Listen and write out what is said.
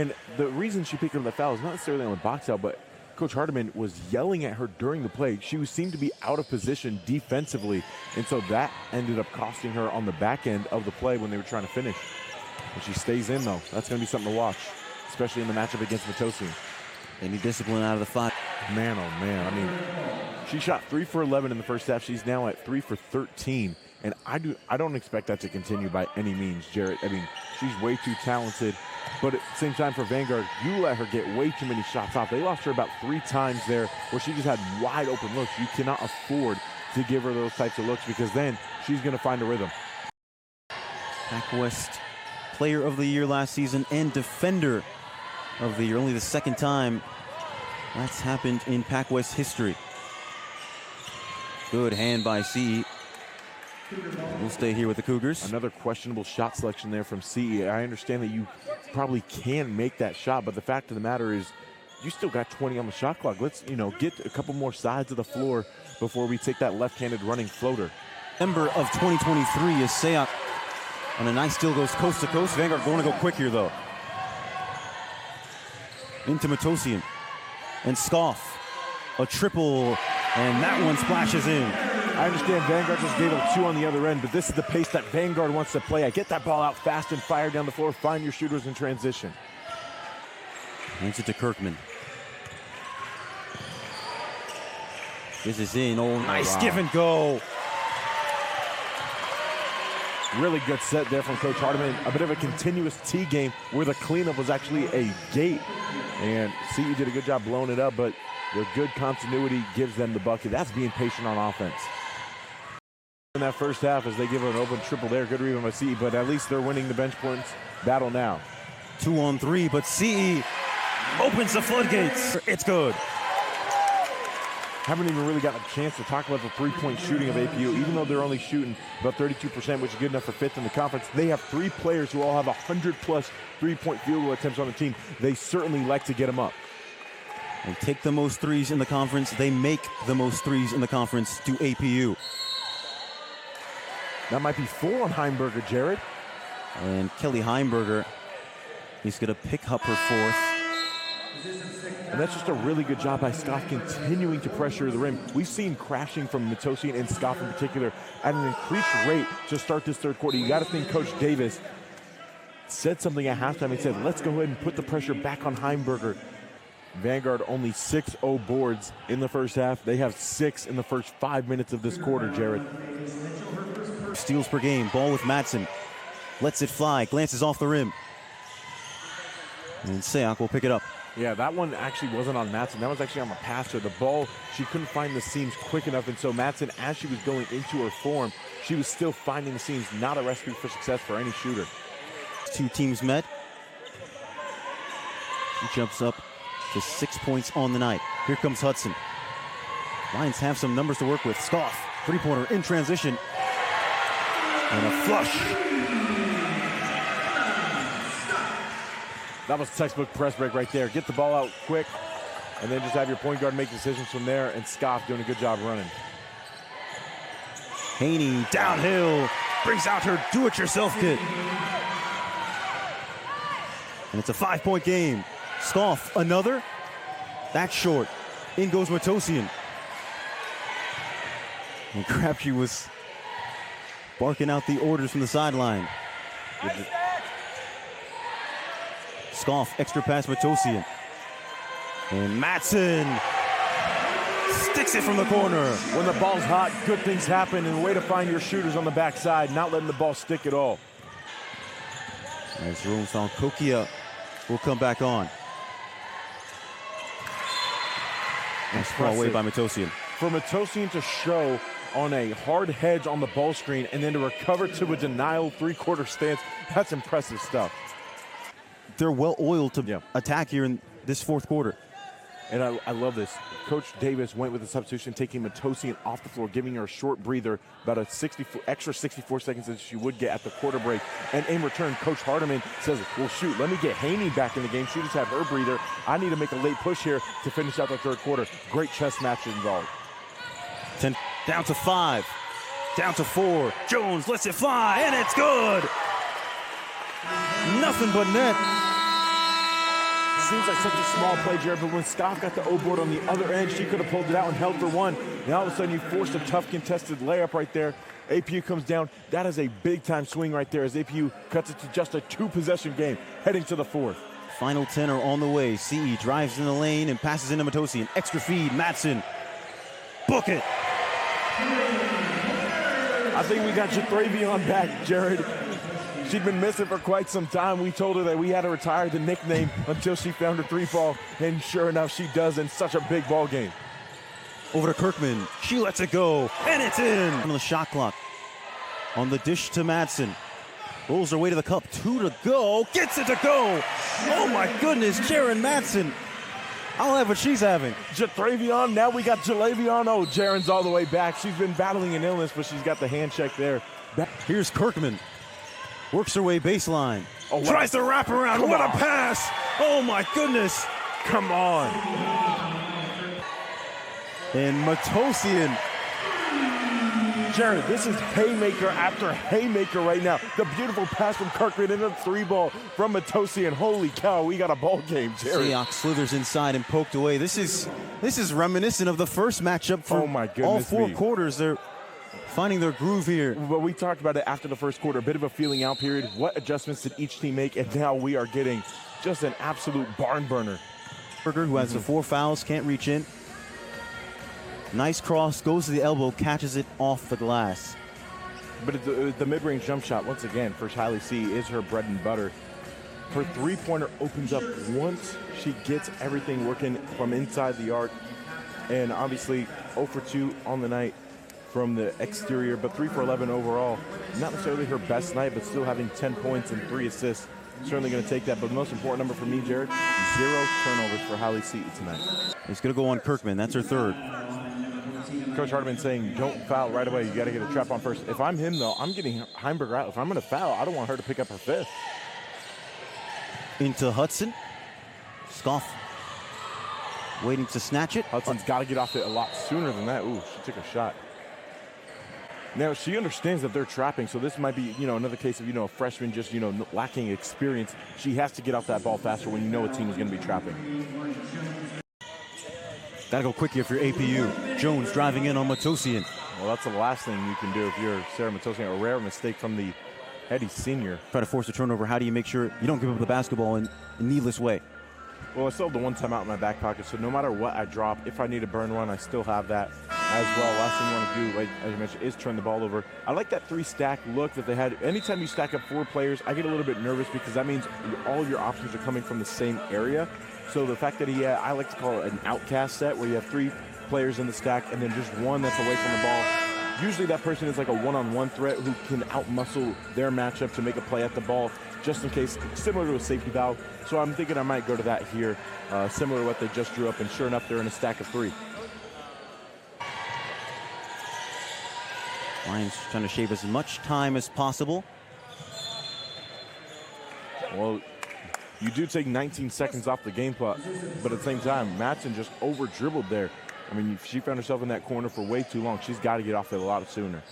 And the reason she picked up the foul is not necessarily on the box out, but Coach Hardiman was yelling at her during the play. She seemed to be out of position defensively, and so that ended up costing her on the back end of the play when they were trying to finish. And she stays in, though. That's going to be something to watch, especially in the matchup against Matosian. Any discipline out of the 5. Man, oh man. I mean, she shot 3 for 11 in the first half. She's now at 3 for 13. And I don't expect that to continue by any means, Jarrett. I mean, she's way too talented. But at the same time for Vanguard, you let her get way too many shots off. They lost her about 3 times there where she just had wide open looks. You cannot afford to give her those types of looks because then she's going to find a rhythm. Pac West Player of the Year last season and Defender of the Year. Only the second time that's happened in Pac West history. Good hand by CE. We'll stay here with the Cougars. Another questionable shot selection there from CE. I understand that you probably can make that shot, but the fact of the matter is you still got 20 on the shot clock. Let's, get a couple more sides of the floor before we take that left-handed running floater. Member of 2023 is Seak. And a nice steal goes coast to coast. Vanguard going to go quick here, though. Into Matosian. And Scoff. A triple, and that one splashes in. I understand Vanguard just gave up 2 on the other end, but this is the pace that Vanguard wants to play. Get that ball out fast and fire down the floor. Find your shooters in transition. Hands it to Kirkman. This is in. Oh, nice give and go. Really good set there from Coach Hardiman. A bit of a continuous T game where the cleanup was actually a gate. And CE did a good job blowing it up, but the good continuity gives them the bucket. That's being patient on offense. In that first half as they give her an open triple there. Good rebound by CE, but at least they're winning the bench points battle now. 2 on 3, but CE opens the floodgates. It's good. Haven't even really gotten a chance to talk about the three-point shooting of APU. Even though they're only shooting about 32%, which is good enough for 5th in the conference, they have 3 players who all have 100-plus three-point field goal attempts on the team. They certainly like to get them up. They take the most threes in the conference. They make the most threes in the conference to APU. That might be 4 on Heimberger, Jared. And Kelly Heimberger is going to pick up her 4th. And that's just a really good job by Scoff continuing to pressure the rim. We've seen crashing from Matosian and Scoff in particular at an increased rate to start this third quarter. You got to think Coach Davis said something at halftime. He said, let's go ahead and put the pressure back on Heimberger. Vanguard only 6-0 boards in the first half. They have 6 in the first 5 minutes of this quarter, Jared. Steals per game. Ball with Madsen. Lets it fly. Glances off the rim. And Seak will pick it up. Yeah, that one actually wasn't on Madsen. That was actually on the passer. The ball, she couldn't find the seams quick enough. And so Madsen, as she was going into her form, she was still finding the seams. Not a recipe for success for any shooter. 2 teams met. She jumps up to 6 points on the night. Here comes Hudson. Lions have some numbers to work with. Scoff, 3-pointer in transition. And a flush. That was textbook press break right there. Get the ball out quick, and then just have your point guard make decisions from there, and Scoff doing a good job running. Haney downhill, brings out her do-it-yourself kit. And it's a 5-point game. Scoff, another. That's short. In goes Matosian. And Crabtree was barking out the orders from the sideline. Scoff, extra pass Matosian. And Madsen sticks it from the corner. When the ball's hot, good things happen, and a way to find your shooters on the backside, not letting the ball stick at all. As Jerome found Kokia will come back on. Nice ball away by Matosian. For Matosian to show on a hard hedge on the ball screen and then to recover to a denial 3-quarter stance, that's impressive stuff. They're well oiled to attack here in this 4th quarter. And I love this. Coach Davis went with the substitution, taking Matosian off the floor, giving her a short breather, about a extra 64 seconds that she would get at the quarter break. And in return, Coach Hardiman says, well, shoot, let me get Haney back in the game. She just had her breather. I need to make a late push here to finish out the 3rd quarter. Great chess match involved. 10 down to 5, down to 4. Jones lets it fly, and it's good. Nothing but net. seems like such a small play, Jared, but when Scoff got the O-board on the other end, she could have pulled it out and held for one. Now all of a sudden you forced a tough contested layup right there. APU comes down. That is a big-time swing right there as APU cuts it to just a 2-possession game, heading to the fourth. Final 10 are on the way. CE drives in the lane and passes into Matosian. Extra feed, Madsen. Book it. I think we got Jathravion back, Jared. She'd been missing for quite some time. We told her that we had to retire the nickname until she found her three ball, and sure enough, she does in such a big ball game. Over to Kirkman. She lets it go, and it's in. On the shot clock. On the dish to Madsen. Rolls her way to the cup. 2 to go. Gets it to go. Oh my goodness, Jaren Madsen. I'll have what she's having. Jathravion, now we got Jalavion. Oh, Jaren's all the way back. She's been battling an illness, but she's got the hand check there. Here's Kirkman. Works her way baseline. Oh, tries to wrap around. What a pass. Oh my goodness. Come on. And Matosian. Jared, this is haymaker after haymaker right now. The beautiful pass from Kirkman and a 3-ball from Matosian. Holy cow, we got a ball game, Jared. Seok slithers inside and poked away. This is reminiscent of the first matchup for all 4 quarters. They're finding their groove here. But we talked about it after the first quarter, a bit of a feeling out period. What adjustments did each team make? And now we are getting just an absolute barn burner. Berger, who has the 4 fouls, can't reach in. Nice cross, goes to the elbow, catches it off the glass. But the mid-range jump shot, once again, for Tylee C is her bread and butter. Her three-pointer opens up once she gets everything working from inside the arc. And obviously 0 for 2 on the night from the exterior, but 3 for 11 overall. Not necessarily her best night, but still having 10 points and 3 assists. Certainly going to take that, but the most important number for me, Jared, 0 turnovers for Tylee C tonight. It's going to go on Kirkman. That's her 3rd. Coach Hardiman saying, don't foul right away. You got to get a trap on first. If I'm him, though, I'm getting Heimberger out. If I'm going to foul, I don't want her to pick up her 5th. Into Hudson. Scoff waiting to snatch it. Hudson's got to get off it a lot sooner than that. Ooh, she took a shot. Now, she understands that they're trapping, so this might be, another case of, a freshman just, lacking experience. She has to get off that ball faster when you know a team is going to be trapping. Gotta go quickly if you're APU. Jones driving in on Matosian. Well, that's the last thing you can do if you're Sarah Matosian. A rare mistake from the Eddie Senior. Try to force a turnover. How do you make sure you don't give up the basketball in a needless way? Well, I still have the 1 timeout in my back pocket, so no matter what I drop, if I need to burn one, I still have that as well. Last thing you want to do, like as you mentioned, is turn the ball over. I like that 3-stack look that they had. Anytime you stack up 4 players, I get a little bit nervous because that means all your options are coming from the same area. So the fact that I like to call it an outcast set, where you have 3 players in the stack and then just one that's away from the ball. Usually that person is like a one-on-one threat who can outmuscle their matchup to make a play at the ball, just in case, similar to a safety valve. So I'm thinking I might go to that here, similar to what they just drew up, and sure enough, they're in a stack of 3. Lions trying to shave as much time as possible. Well, you do take 19 seconds off the game clock, but at the same time, Madsen just over-dribbled there. I mean, she found herself in that corner for way too long. She's got to get off it a lot sooner.